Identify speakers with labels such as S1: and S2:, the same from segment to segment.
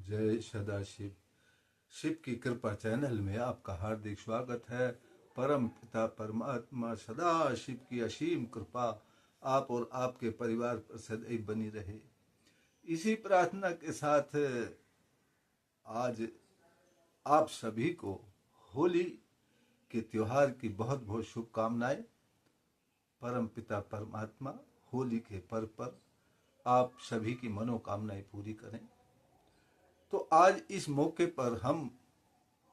S1: जय सदाशिव। शिव की कृपा चैनल में आपका हार्दिक स्वागत है। परम पिता परमात्मा सदाशिव की असीम कृपा आप और आपके परिवार पर सदैव बनी रहे, इसी प्रार्थना के साथ आज आप सभी को होली के त्योहार की बहुत बहुत शुभकामनाएं। परम पिता परमात्मा होली के पर्व पर आप सभी की मनोकामनाएं पूरी करें। तो आज इस मौके पर हम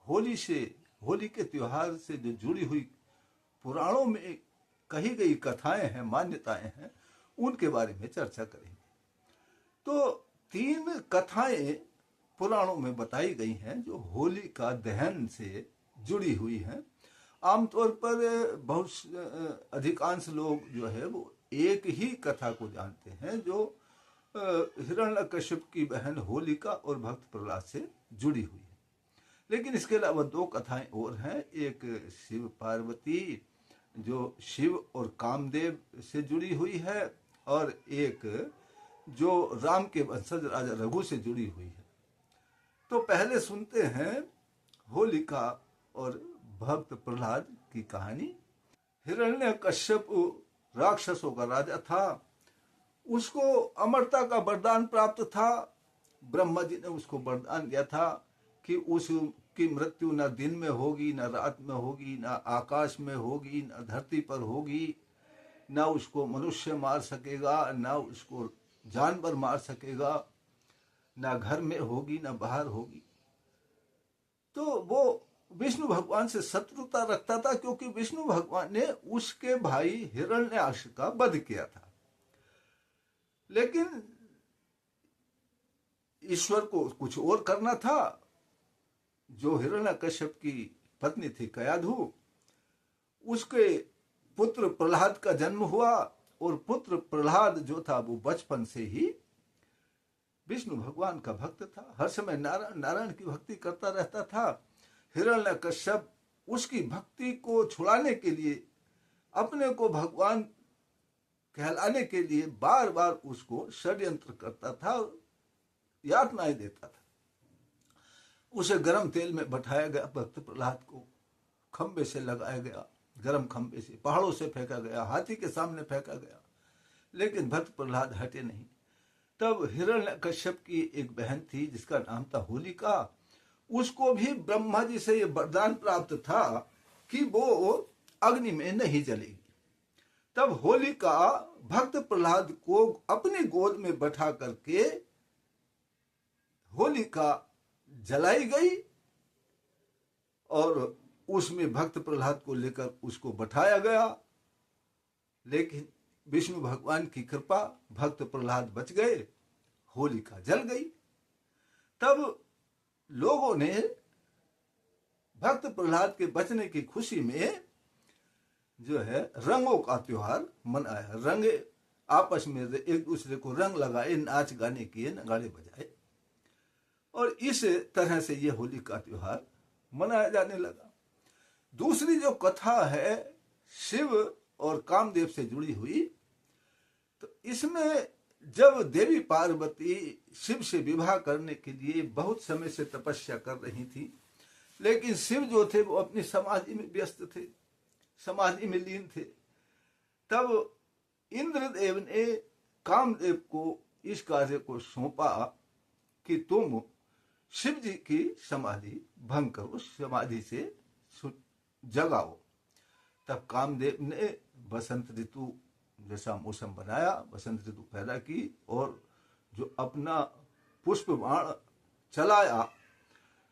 S1: होली के त्योहार से जो जुड़ी हुई पुराणों में कही गई कथाएं हैं, मान्यताएं हैं, उनके बारे में चर्चा करेंगे। तो 3 कथाएं पुराणों में बताई गई हैं जो होली का दहन से जुड़ी हुई हैं। आमतौर पर बहुत अधिकांश लोग जो है वो एक ही कथा को जानते हैं जो हिरण्यकश्यप की बहन होलिका और भक्त प्रहलाद से जुड़ी हुई है। लेकिन इसके अलावा 2 कथाएं और हैं। एक शिव पार्वती जो शिव और कामदेव से जुड़ी हुई है, और एक जो राम के वंशज राजा रघु से जुड़ी हुई है। तो पहले सुनते हैं होलिका और भक्त प्रहलाद की कहानी। हिरण्यकश्यप राक्षसों का राजा था। उसको अमरता का वरदान प्राप्त था। ब्रह्मा जी ने उसको वरदान दिया था कि उसकी मृत्यु न दिन में होगी, न रात में होगी, न आकाश में होगी, न धरती पर होगी, न उसको मनुष्य मार सकेगा, न उसको जानवर मार सकेगा, न घर में होगी, न बाहर होगी। तो वो विष्णु भगवान से शत्रुता रखता था, क्योंकि विष्णु भगवान ने उसके भाई हिरण्याक्ष का वध किया था। लेकिन ईश्वर को कुछ और करना था। जो हिरण्यकश्यप की पत्नी थी कयाधु, उसके पुत्र प्रहलाद का जन्म हुआ, और पुत्र प्रहलाद जो था वो बचपन से ही विष्णु भगवान का भक्त था। हर समय नारायण नारायण की भक्ति करता रहता था। हिरण्यकश्यप उसकी भक्ति को छुड़ाने के लिए, अपने को भगवान कहलाने के लिए बार बार उसको षड्यंत्र करता था, यातनाएं देता था। उसे गर्म तेल में बैठाया गया, भक्त प्रहलाद को खंबे से लगाया गया, गर्म खंबे से, पहाड़ों से फेंका गया, हाथी के सामने फेंका गया, लेकिन भक्त प्रहलाद हटे नहीं। तब हिरण्यकश्यप की एक बहन थी जिसका नाम था होलिका। उसको भी ब्रह्मा जी से ये वरदान प्राप्त था कि वो अग्नि में नहीं जलेगी। तब होलिका भक्त प्रहलाद को अपनी गोद में बैठा करके होलिका जलाई गई, और उसमें भक्त प्रहलाद को लेकर उसको बैठाया गया। लेकिन विष्णु भगवान की कृपा, भक्त प्रहलाद बच गए, होलिका जल गई। तब लोगों ने भक्त प्रहलाद के बचने की खुशी में जो है रंगों का त्योहार मनाया। रंग आपस में एक दूसरे को रंग लगाए, नाच गाने किए, नगाड़े बजाए, और इस तरह से ये होली का त्योहार मनाया जाने लगा। दूसरी जो कथा है शिव और कामदेव से जुड़ी हुई, तो इसमें जब देवी पार्वती शिव से विवाह करने के लिए बहुत समय से तपस्या कर रही थी, लेकिन शिव जो थे वो अपनी समाधि में व्यस्त थे, समाधि में लीन थे। तब इंद्रदेव ने कामदेव को इस कार्य को सौंपा कि तुम शिव जी की समाधि भंग करो, समाधि से जगाओ। तब कामदेव ने बसंत ऋतु जैसा मौसम बनाया, बसंत ऋतु पैदा की, और जो अपना पुष्प बाण चलाया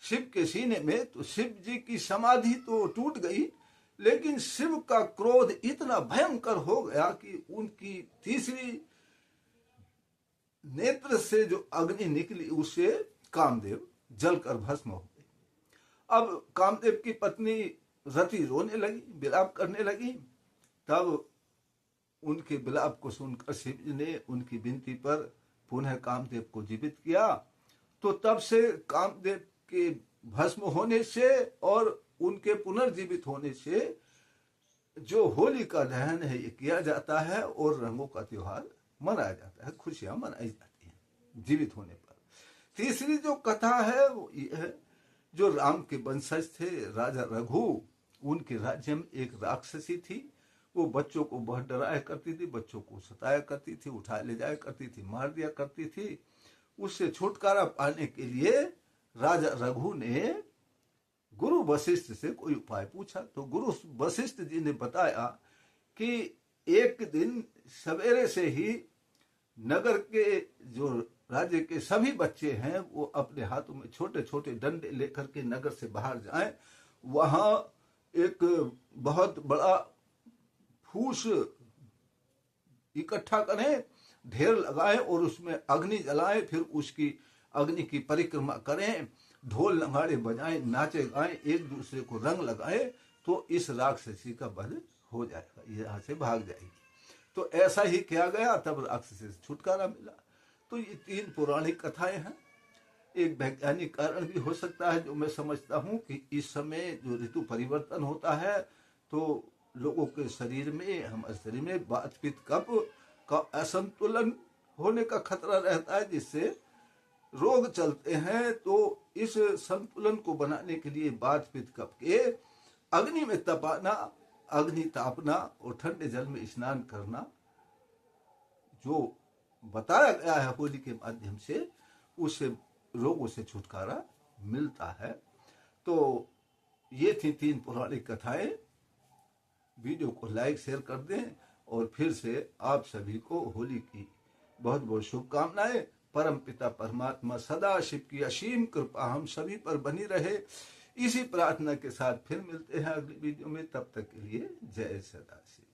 S1: शिव के सीने में, तो शिव जी की समाधि तो टूट गई, लेकिन शिव का क्रोध इतना भयंकर हो गया कि उनकी तीसरी नेत्र से जो अग्नि निकली उससे कामदेव जलकर भस्म हो गए। अब कामदेव की पत्नी रति रोने लगी, विलाप करने लगी। तब उनके विलाप को सुनकर शिव जी ने उनकी विनती पर पुनः कामदेव को जीवित किया। तो तब से कामदेव के भस्म होने से और उनके पुनर्जीवित होने से जो होली का दहन है ये किया जाता है, और रंगों का त्योहार मनाया जाता है, खुशियां मनाई जाती हैं जीवित होने पर। तीसरी जो कथा है वो ये है, जो राम के वंशज थे राजा रघु, उनके राज्य में एक राक्षसी थी। वो बच्चों को बहुत डराया करती थी, बच्चों को सताया करती थी, उठा ले जाया करती थी, मार दिया करती थी। उससे छुटकारा पाने के लिए राजा रघु ने गुरु वशिष्ठ से कोई उपाय पूछा। तो गुरु वशिष्ठ जी ने बताया कि एक दिन सवेरे से ही नगर के जो राज्य के सभी बच्चे हैं वो अपने हाथों में छोटे छोटे डंडे लेकर के नगर से बाहर जाएं। वहां एक बहुत बड़ा फूस इकट्ठा करें, ढेर लगाएं और उसमें अग्नि जलाएं, फिर उसकी अग्नि की परिक्रमा करें, ढोल नगाड़े बजाएं, नाचे गाएं, एक दूसरे को रंग लगाएं, तो इस राक्षसी का वध हो जाएगा, ये यहाँ से भाग जाएगी। तो ऐसा ही किया गया, तब राक्षसी से छुटकारा मिला। तो ये 3 पौराणिक कथाएं हैं। एक वैज्ञानिक कारण भी हो सकता है जो मैं समझता हूँ कि इस समय जो ऋतु परिवर्तन होता है तो लोगों के शरीर में, हमारे शरीर में वात पित्त कफ का असंतुलन होने का खतरा रहता है, जिससे रोग चलते हैं। तो इस संतुलन को बनाने के लिए वात पित्त कफ के अग्नि में तपाना, अग्नि तापना और ठंडे जल में स्नान करना जो बताया गया है होली के माध्यम से, उससे रोगों से छुटकारा मिलता है। तो ये थी 3 पौराणिक कथाएं। वीडियो को लाइक शेयर कर दें और फिर से आप सभी को होली की बहुत बहुत शुभकामनाएं। परम पिता परमात्मा सदा शिव की असीम कृपा हम सभी पर बनी रहे, इसी प्रार्थना के साथ फिर मिलते हैं अगली वीडियो में। तब तक के लिए जय सदाशिव।